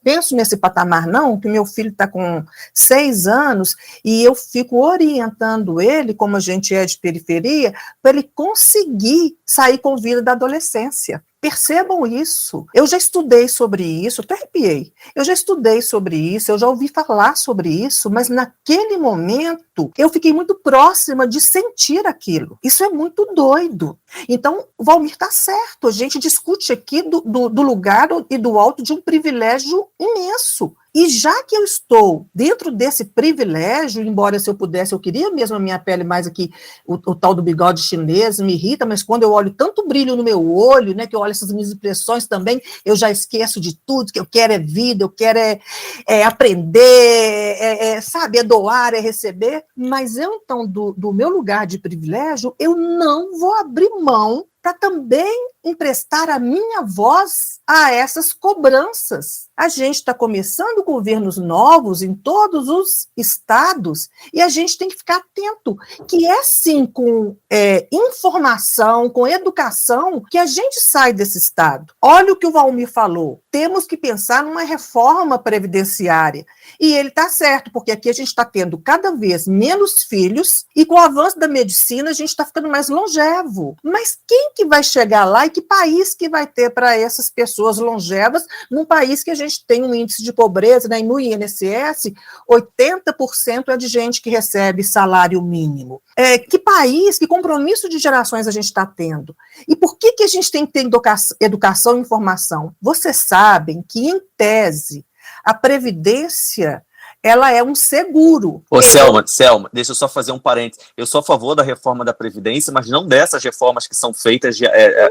penso nesse patamar, não, que meu filho está com 6 anos e eu fico orientando ele, como a gente é de periferia, para ele conseguir sair com vida da adolescência. Percebam isso. Eu já estudei sobre isso, até arrepiei. Eu já estudei sobre isso, eu já ouvi falar sobre isso, mas naquele momento eu fiquei muito próxima de sentir aquilo. Isso é muito doido. Então, o Valmir está certo. A gente discute aqui do lugar e do alto de um privilégio imenso. E já que eu estou dentro desse privilégio, embora se eu pudesse, eu queria mesmo a minha pele mais aqui, o tal do bigode chinês me irrita, mas quando eu olho tanto brilho no meu olho, né, que eu olho essas minhas impressões também, eu já esqueço de tudo, que eu quero é vida, eu quero aprender, sabe, é doar, é receber, mas eu então, do meu lugar de privilégio, eu não vou abrir mão para também emprestar a minha voz a essas cobranças. A gente está começando governos novos em todos os estados e a gente tem que ficar atento, que é sim com informação, com educação, que a gente sai desse estado. Olha o que o Valmir falou, temos que pensar numa reforma previdenciária. E ele está certo, porque aqui a gente está tendo cada vez menos filhos e com o avanço da medicina a gente está ficando mais longevo. Mas quem que vai chegar lá e que país que vai ter para essas pessoas longevas num país que a gente tem um índice de pobreza, né, no INSS, 80% é de gente que recebe salário mínimo. Que país, que compromisso de gerações a gente está tendo? E por que a gente tem que ter educação e informação? Vocês sabem que, em tese, a Previdência, ela é um seguro. Selma, deixa eu só fazer um parênteses. Eu sou a favor da reforma da Previdência, mas não dessas reformas que são feitas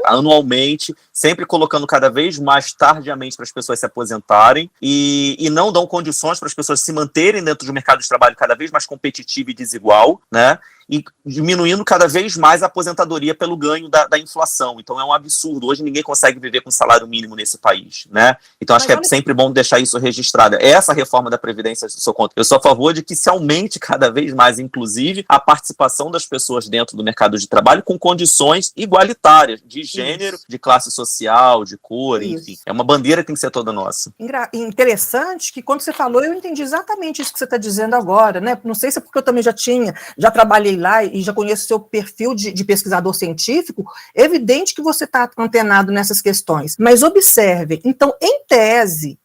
anualmente, sempre colocando cada vez mais tardiamente para as pessoas se aposentarem e não dão condições para as pessoas se manterem dentro do mercado de trabalho cada vez mais competitivo e desigual, né? E diminuindo cada vez mais a aposentadoria pelo ganho da inflação. Então é um absurdo. Hoje ninguém consegue viver com salário mínimo nesse país, né? Então acho que é sempre bom deixar isso registrado. Essa reforma da Previdência, eu sou a favor de que se aumente cada vez mais, inclusive, a participação das pessoas dentro do mercado de trabalho com condições igualitárias, de gênero, de classe social, de cor, enfim. É uma bandeira que tem que ser toda nossa. Interessante que quando você falou, eu entendi exatamente isso que você está dizendo agora, né? Não sei se é porque eu também já trabalhei lá e já conheço o seu perfil de pesquisador científico, é evidente que você está antenado nessas questões. Mas observem, então, em tese,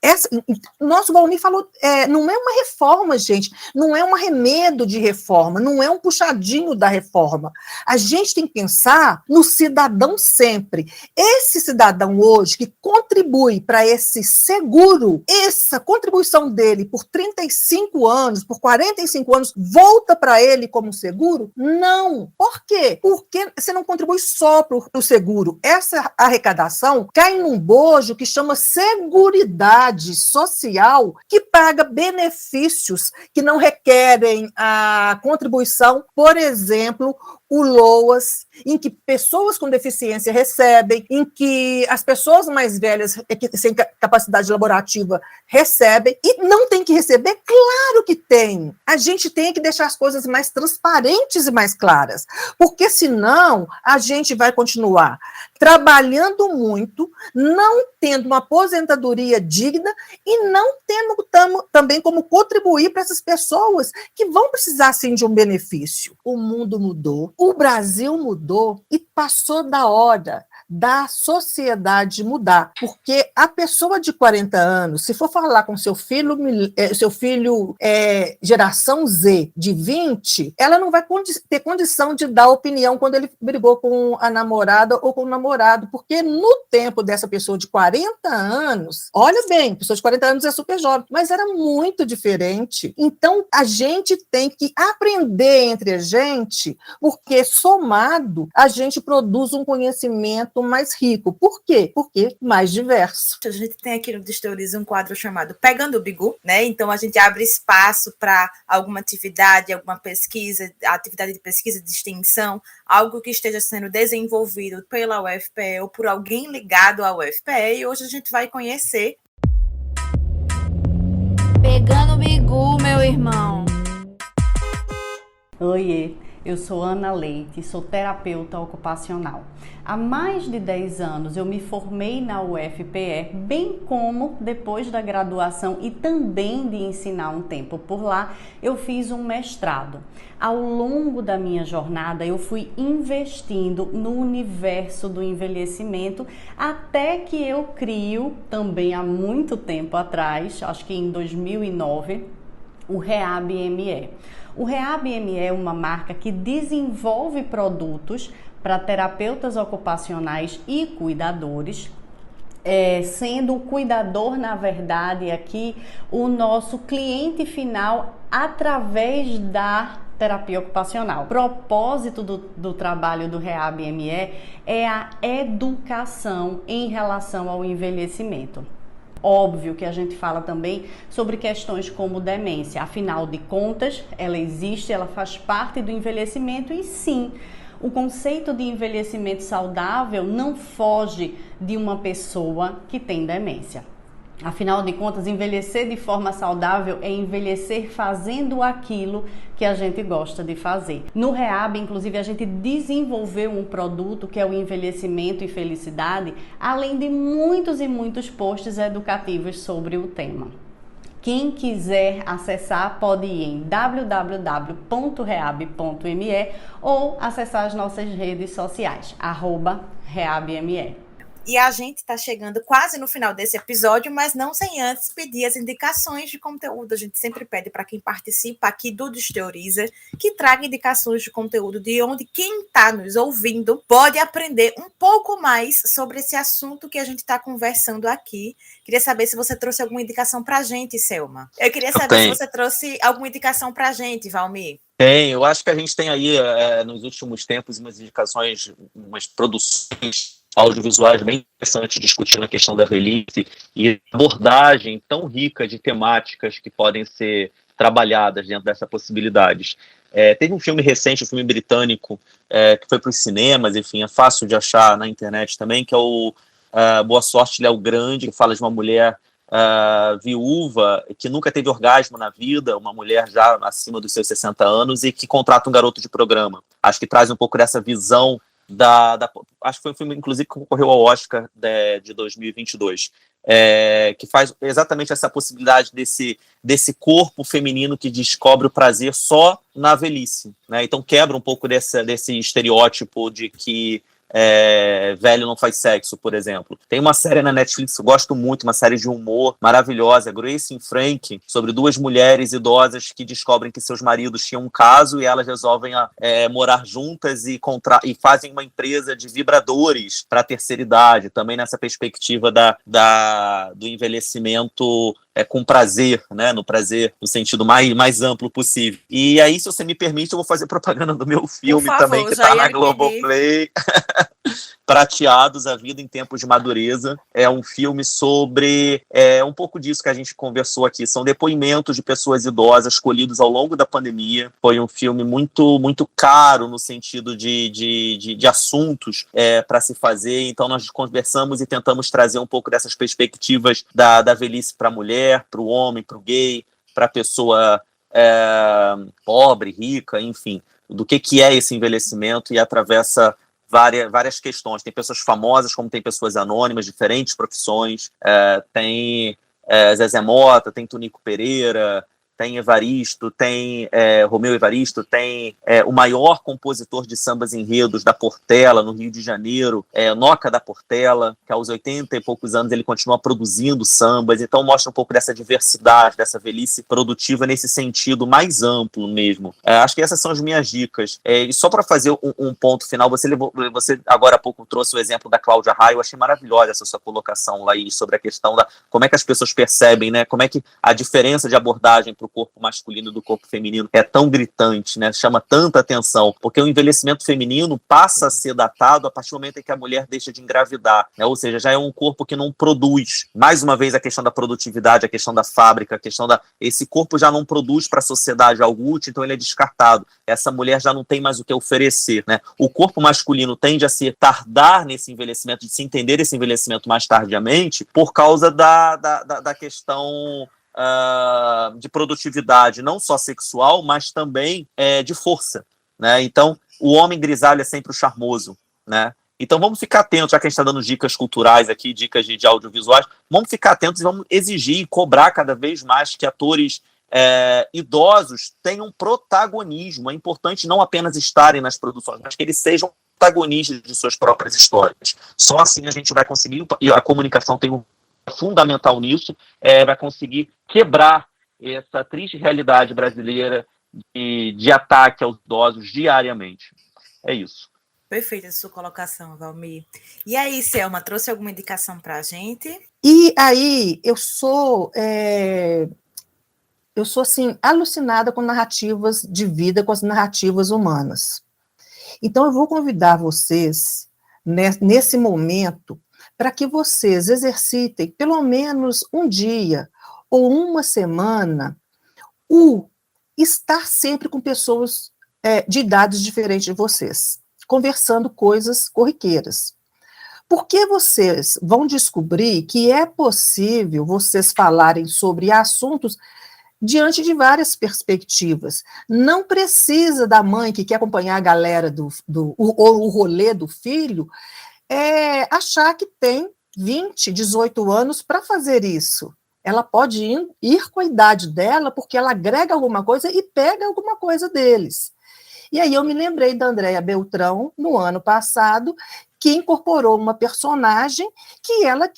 nosso Valmir falou, não é uma reforma, gente, não é um arremedo de reforma, não é um puxadinho da reforma. A gente tem que pensar no cidadão sempre. Esse cidadão hoje que contribui para esse seguro, essa contribuição dele por 35 anos, por 45 anos, volta para ele como seguro? Não. Por quê? Porque você não contribui só para o seguro. Essa arrecadação cai num bojo que chama Seguridade Social, que paga benefícios que não requerem a contribuição, por exemplo, o LOAS, em que pessoas com deficiência recebem, em que as pessoas mais velhas, sem capacidade laborativa, recebem, e não tem que receber? Claro que tem. A gente tem que deixar as coisas mais transparentes e mais claras, porque senão a gente vai continuar trabalhando muito, não tendo uma aposentadoria digna e não tendo também como contribuir para essas pessoas que vão precisar, sim, de um benefício. O mundo mudou, o Brasil mudou e passou da hora da sociedade mudar, porque a pessoa de 40 anos, se for falar com seu filho geração Z de 20, ela não vai ter condição de dar opinião quando ele brigou com a namorada ou com o namorado, porque no tempo dessa pessoa de 40 anos, olha bem, pessoa de 40 anos é super jovem, mas era muito diferente. Então, a gente tem que aprender entre a gente, porque somado, a gente produz um conhecimento mais rico. Por quê? Porque mais diverso. A gente tem aqui no Desteoriza um quadro chamado Pegando o Bigu, né? Então a gente abre espaço para alguma atividade, alguma pesquisa, atividade de pesquisa de extensão, algo que esteja sendo desenvolvido pela UFPE ou por alguém ligado à UFPE, e hoje a gente vai conhecer. Pegando o Bigu, meu irmão. Oiê, eu sou Ana Leite, sou terapeuta ocupacional. Há mais de 10 anos eu me formei na UFPE, bem como depois da graduação e também de ensinar um tempo por lá, eu fiz um mestrado. Ao longo da minha jornada eu fui investindo no universo do envelhecimento até que eu crio, também há muito tempo atrás, acho que em 2009, o REAB-ME. O REAB-ME é uma marca que desenvolve produtos para terapeutas ocupacionais e cuidadores, sendo o cuidador, na verdade, aqui o nosso cliente final através da terapia ocupacional. O propósito do trabalho do REAB-ME é a educação em relação ao envelhecimento. Óbvio que a gente fala também sobre questões como demência, afinal de contas, ela existe, ela faz parte do envelhecimento e sim, o conceito de envelhecimento saudável não foge de uma pessoa que tem demência. Afinal de contas, envelhecer de forma saudável é envelhecer fazendo aquilo que a gente gosta de fazer. No REAB, inclusive, a gente desenvolveu um produto que é o Envelhecimento e Felicidade, além de muitos e muitos posts educativos sobre o tema. Quem quiser acessar pode ir em www.reab.me ou acessar as nossas redes sociais, @REABME. E a gente está chegando quase no final desse episódio, mas não sem antes pedir as indicações de conteúdo. A gente sempre pede para quem participa aqui do Desteoriza que traga indicações de conteúdo de onde quem está nos ouvindo pode aprender um pouco mais sobre esse assunto que a gente está conversando aqui. Queria saber se você trouxe alguma indicação para a gente, Selma. Eu queria saber se você trouxe alguma indicação para a gente, Valmir. Tem, eu acho que a gente tem aí, nos últimos tempos, umas indicações, umas produções audiovisuais bem interessantes discutindo a questão da velhice e abordagem tão rica de temáticas que podem ser trabalhadas dentro dessas possibilidades. Teve um filme recente, um filme britânico, que foi para os cinemas, enfim, é fácil de achar na internet também, que é o Boa Sorte, Léo Grande, que fala de uma mulher viúva que nunca teve orgasmo na vida, uma mulher já acima dos seus 60 anos e que contrata um garoto de programa. Acho que traz um pouco dessa visão acho que foi um filme, inclusive, que concorreu ao Oscar de 2022, que faz exatamente essa possibilidade desse corpo feminino que descobre o prazer só na velhice, né? Então quebra um pouco desse estereótipo de que velho não faz sexo, por exemplo. Tem uma série na Netflix que eu gosto muito, uma série de humor maravilhosa, Grace e Frank, sobre duas mulheres idosas que descobrem que seus maridos tinham um caso e elas resolvem morar juntas e fazem uma empresa de vibradores para a terceira idade, também nessa perspectiva do envelhecimento com prazer, né? No prazer, no sentido mais amplo possível. E aí, se você me permite, eu vou fazer propaganda do meu filme também, que está na Globoplay. Prateados, A Vida em Tempos de Madureza. É um filme sobre um pouco disso que a gente conversou aqui. São depoimentos de pessoas idosas colhidos ao longo da pandemia. Foi um filme muito, muito caro no sentido de assuntos para se fazer. Então nós conversamos e tentamos trazer um pouco dessas perspectivas da velhice para a mulher, para o homem, para o gay, para a pessoa pobre, rica, enfim, do que é esse envelhecimento, e atravessa várias questões. Tem pessoas famosas, como tem pessoas anônimas, diferentes profissões, tem Zezé Mota, tem Tonico Pereira, tem Evaristo, tem Romeu Evaristo, tem o maior compositor de sambas enredos da Portela, no Rio de Janeiro, Noca da Portela, que aos 80 e poucos anos ele continua produzindo sambas. Então mostra um pouco dessa diversidade, dessa velhice produtiva nesse sentido mais amplo mesmo. Acho que essas são as minhas dicas. E só para fazer um ponto final, você agora há pouco trouxe o exemplo da Cláudia Raia. Eu achei maravilhosa essa sua colocação lá sobre a questão da como é que as pessoas percebem, né? Como é que a diferença de abordagem para o corpo masculino e do corpo feminino é tão gritante, né? Chama tanta atenção, porque o envelhecimento feminino passa a ser datado a partir do momento em que a mulher deixa de engravidar, né? Ou seja, já é um corpo que não produz. Mais uma vez, a questão da produtividade, a questão da fábrica, a questão esse corpo já não produz para a sociedade algo útil, então ele é descartado. Essa mulher já não tem mais o que oferecer, né? O corpo masculino tende a se tardar nesse envelhecimento, de se entender esse envelhecimento mais tardiamente, por causa da questão de produtividade, não só sexual, mas também de força, né? Então, o homem grisalho é sempre o charmoso, né? Então, vamos ficar atentos, já que a gente está dando dicas culturais aqui, dicas de audiovisuais, vamos ficar atentos e vamos exigir e cobrar cada vez mais que atores idosos tenham protagonismo. É importante não apenas estarem nas produções, mas que eles sejam protagonistas de suas próprias histórias. Só assim a gente vai conseguir, e a comunicação tem fundamental nisso, vai conseguir quebrar essa triste realidade brasileira de ataque aos idosos diariamente. É isso. Perfeita a sua colocação, Valmir. E aí, Selma, trouxe alguma indicação para a gente? E aí, eu sou assim, alucinada com narrativas de vida, com as narrativas humanas. Então, eu vou convidar vocês, nesse momento, para que vocês exercitem pelo menos um dia ou uma semana o estar sempre com pessoas de idades diferentes de vocês, conversando coisas corriqueiras. Porque vocês vão descobrir que é possível vocês falarem sobre assuntos diante de várias perspectivas. Não precisa da mãe que quer acompanhar a galera o rolê do filho achar que tem 20, 18 anos para fazer isso. Ela pode ir com a idade dela, porque ela agrega alguma coisa e pega alguma coisa deles. E aí eu me lembrei da Andréa Beltrão, no ano passado, que incorporou uma personagem que ela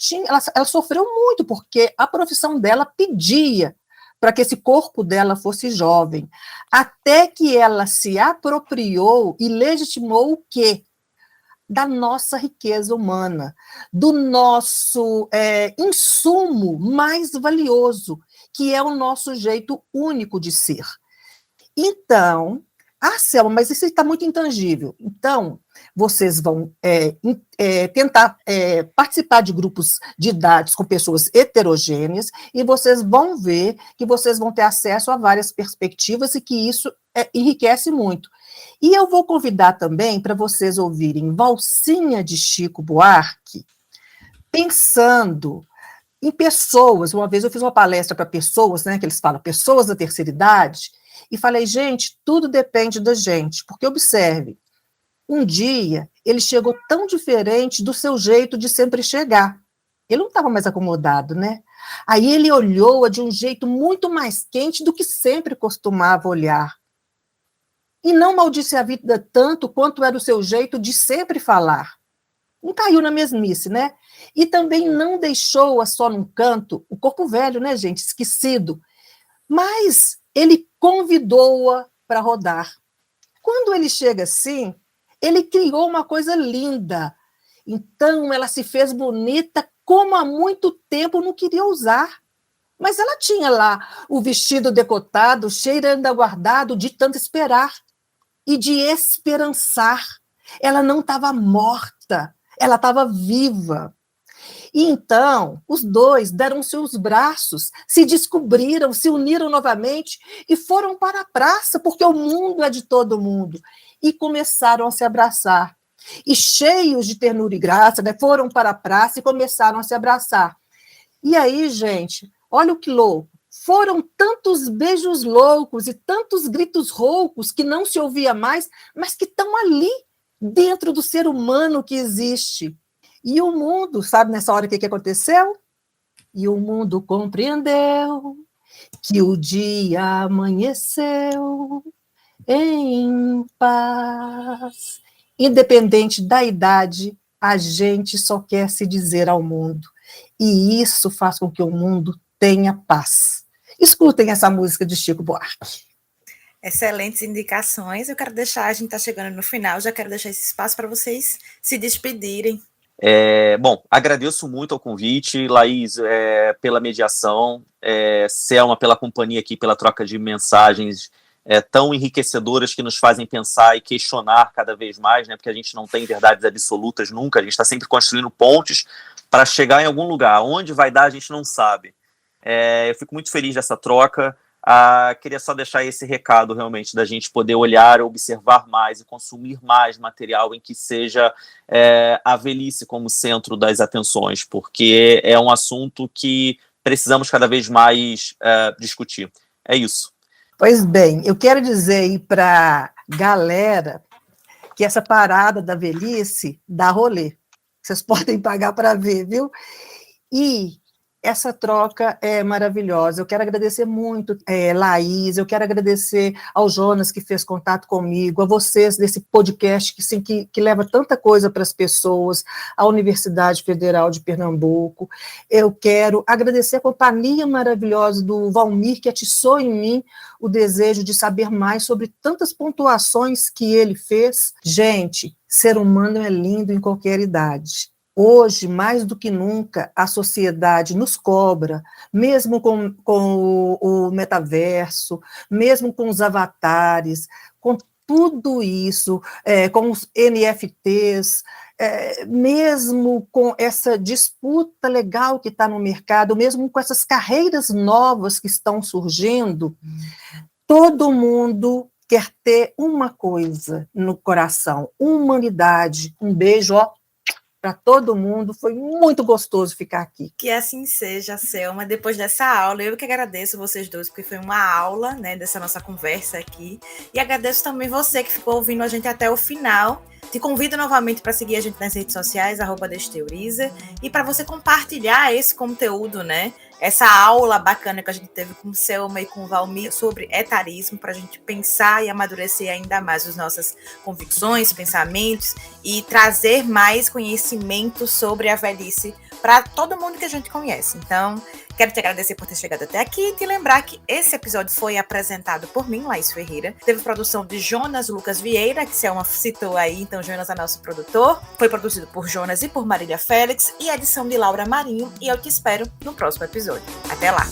sofreu muito, porque a profissão dela pedia para que esse corpo dela fosse jovem, até que ela se apropriou e legitimou o quê? Da nossa riqueza humana, do nosso insumo mais valioso, que é o nosso jeito único de ser. Então, Selma, mas isso está muito intangível. Então, vocês vão tentar participar de grupos de idades com pessoas heterogêneas e vocês vão ver que vocês vão ter acesso a várias perspectivas e que isso enriquece muito. E eu vou convidar também para vocês ouvirem Valsinha de Chico Buarque, pensando em pessoas. Uma vez eu fiz uma palestra para pessoas, né, que eles falam, pessoas da terceira idade, e falei, gente, tudo depende da gente, porque observe, um dia ele chegou tão diferente do seu jeito de sempre chegar. Ele não estava mais acomodado, né? Aí ele olhou-a de um jeito muito mais quente do que sempre costumava olhar. E não maldisse a vida tanto quanto era o seu jeito de sempre falar. Não caiu na mesmice, né? E também não deixou-a só num canto, o corpo velho, né, gente, esquecido, mas ele convidou-a para rodar. Quando ele chega assim, ele criou uma coisa linda. Então, ela se fez bonita como há muito tempo não queria usar. Mas ela tinha lá o vestido decotado, cheirando aguardado de tanto esperar e de esperançar. Ela não estava morta, ela estava viva. E então, os dois deram seus braços, se descobriram, se uniram novamente e foram para a praça, porque o mundo é de todo mundo. E começaram a se abraçar. E cheios de ternura e graça, né, foram para a praça e começaram a se abraçar. E aí, gente, olha o que louco. Foram tantos beijos loucos e tantos gritos roucos que não se ouvia mais, mas que estão ali, dentro do ser humano que existe. E o mundo, sabe nessa hora o que aconteceu? E o mundo compreendeu que o dia amanheceu em paz. Independente da idade, a gente só quer se dizer ao mundo. E isso faz com que o mundo tenha paz. Escutem essa música de Chico Buarque. Excelentes indicações. Eu quero deixar, a gente está chegando no final, já quero deixar esse espaço para vocês se despedirem. Bom, agradeço muito ao convite, Laís, pela mediação, Selma, pela companhia aqui, pela troca de mensagens tão enriquecedoras que nos fazem pensar e questionar cada vez mais, né, porque a gente não tem verdades absolutas nunca, a gente está sempre construindo pontes para chegar em algum lugar. Onde vai dar, a gente não sabe. Eu fico muito feliz dessa troca. Queria só deixar esse recado realmente da gente poder olhar, observar mais e consumir mais material em que seja a velhice como centro das atenções, porque é um assunto que precisamos cada vez mais discutir. É isso. Pois bem, eu quero dizer aí para a galera que essa parada da velhice dá rolê. Vocês podem pagar para ver, viu? E essa troca é maravilhosa. Eu quero agradecer muito, Laís, eu quero agradecer ao Jonas, que fez contato comigo, a vocês desse podcast que leva tanta coisa para as pessoas, a Universidade Federal de Pernambuco. Eu quero agradecer a companhia maravilhosa do Valmir, que atiçou em mim o desejo de saber mais sobre tantas pontuações que ele fez. Gente, ser humano é lindo em qualquer idade. Hoje, mais do que nunca, a sociedade nos cobra, mesmo com o metaverso, mesmo com os avatares, com tudo isso, com os NFTs, mesmo com essa disputa legal que está no mercado, mesmo com essas carreiras novas que estão surgindo, todo mundo quer ter uma coisa no coração, humanidade. Um beijo, para todo mundo, foi muito gostoso ficar aqui. Que assim seja, Selma. Depois dessa aula, eu que agradeço vocês dois, porque foi uma aula, né, dessa nossa conversa aqui. E agradeço também você que ficou ouvindo a gente até o final. Te convido novamente para seguir a gente nas redes sociais, @Desteoriza, e para você compartilhar esse conteúdo, né? Essa aula bacana que a gente teve com o Selma e com o Valmir sobre etarismo, para a gente pensar e amadurecer ainda mais as nossas convicções, pensamentos e trazer mais conhecimento sobre a velhice para todo mundo que a gente conhece. Então, quero te agradecer por ter chegado até aqui e te lembrar que esse episódio foi apresentado por mim, Laís Ferreira. Teve produção de Jonas Lucas Vieira, que Selma citou aí, então Jonas é nosso produtor. Foi produzido por Jonas e por Marília Félix, e edição de Laura Marinho, e eu te espero no próximo episódio. Até lá!